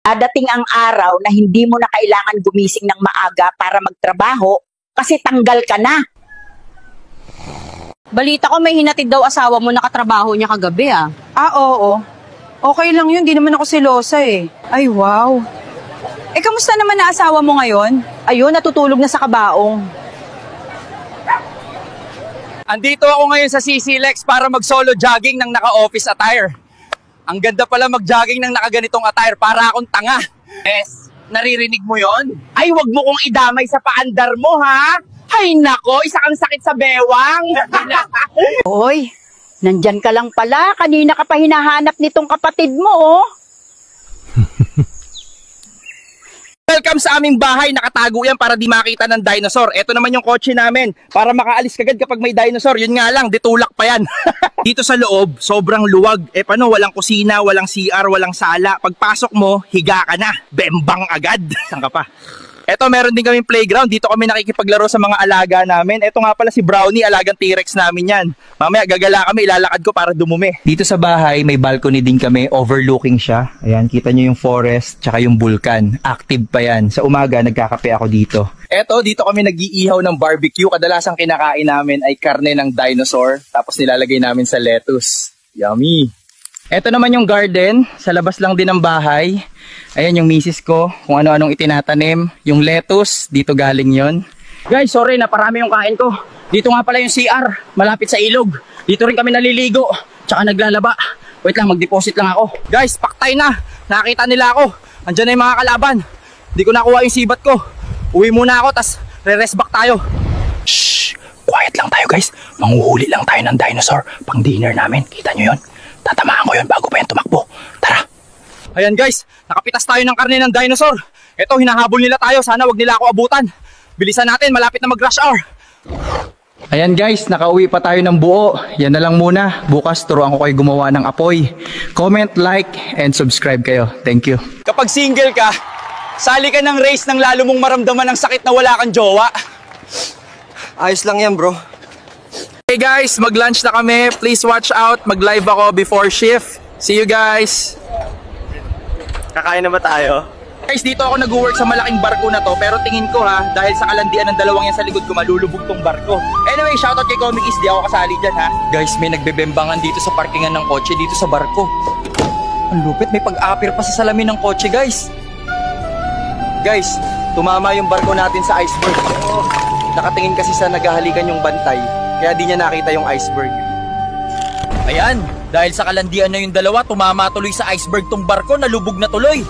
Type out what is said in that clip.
Dadating ang araw na hindi mo na kailangan gumising ng maaga para magtrabaho kasi tanggal ka na. Balita ko may hinatid daw asawa mo nakatrabaho niya kagabi ah. Ah, oo. Okay lang yun, di naman ako selosa eh. Ay, wow. Eh, kamusta naman na asawa mo ngayon? Ayun, natutulog na sa kabaong. Andito ako ngayon sa CC Lex para mag-solo jogging ng naka-office attire. Ang ganda pala mag-jogging ng nakaganitong attire, para akong tanga. Yes, naririnig mo yon? Ay, wag mo kong idamay sa paandar mo, ha? Ay, nako, isa kang sakit sa bewang. Hoy, nandyan ka lang pala. Kanina ka pa hinahanap nitong kapatid mo, oh. Welcome sa aming bahay. Nakatago yan para di makita ng dinosaur. Ito naman yung kotse namin para makaalis kagad kapag may dinosaur. Yun nga lang, ditulak pa yan. Dito sa loob, sobrang luwag. Eh paano, walang kusina, walang CR, walang sala. Pagpasok mo, higa ka na. Bembang agad. Saan ka pa? Eto, meron din kaming playground. Dito kami nakikipaglaro sa mga alaga namin. Eto nga pala si Brownie, alagang T-Rex namin yan. Mamaya gagala kami, ilalakad ko para dumumi. Dito sa bahay, may balcony din kami. Overlooking siya. Ayan, kita nyo yung forest, tsaka yung vulkan. Active pa yan. Sa umaga, nagkakape ako dito. Eto, dito kami nag-iihaw ng barbecue. Kadalasang kinakain namin ay karne ng dinosaur. Tapos nilalagay namin sa lettuce. Yummy! Eto naman yung garden. Sa labas lang din ng bahay. Ayan yung misis ko, kung ano-anong itinatanim. Yung lettuce, dito galing yon. Guys, sorry na parami yung kain ko. Dito nga pala yung CR, malapit sa ilog. Dito rin kami naliligo, tsaka naglalaba. Wait lang, mag-deposit lang ako. Guys, paktay na. Nakita nila ako. Andyan na yung mga kalaban. Hindi ko nakuha yung sibat ko. Uwi muna ako, tas re-rest back tayo. Shh! Quiet lang tayo guys. Manguhuli lang tayo ng dinosaur pang dinner namin. Kita nyo yun? Tatamaan ko yun bago pa yan tumakbo. Tara! Ayan guys, nakapitas tayo ng karne ng dinosaur. Ito, hinahabol nila tayo. Sana wag nila ako abutan. Bilisan natin, malapit na mag-rush hour. Ayan guys, nakauwi pa tayo ng buo. Yan na lang muna. Bukas turuan ko kayo gumawa ng apoy. Comment, like, and subscribe kayo. Thank you. Kapag single ka, sali ka ng race nang lalo mong maramdaman ng sakit na wala kang jowa. Ayos lang yan, bro. Hey guys, mag-lunch na kami. Please watch out. Mag-live ako before shift. See you guys. Kakain na ba tayo? Guys, dito ako nag-work sa malaking barko na to. Pero tingin ko ha, dahil sa kalandian ng dalawang yan sa likod ko, malulubog tong barko. Anyway, shoutout kay Comic Is, di ako kasali dyan ha. Guys, may nagbebembangan dito sa parkingan ng kotse, dito sa barko. Ang lupit, may pag-apir pa sa salamin ng kotse guys. Guys, tumama yung barko natin sa iceberg. Nakatingin kasi sa naghahalikan yung bantay, kaya di niya nakita yung iceberg. Ayan, dahil sa kalandian na yung dalawa, tumama tuloy sa iceberg tong barko, nalubog na tuloy.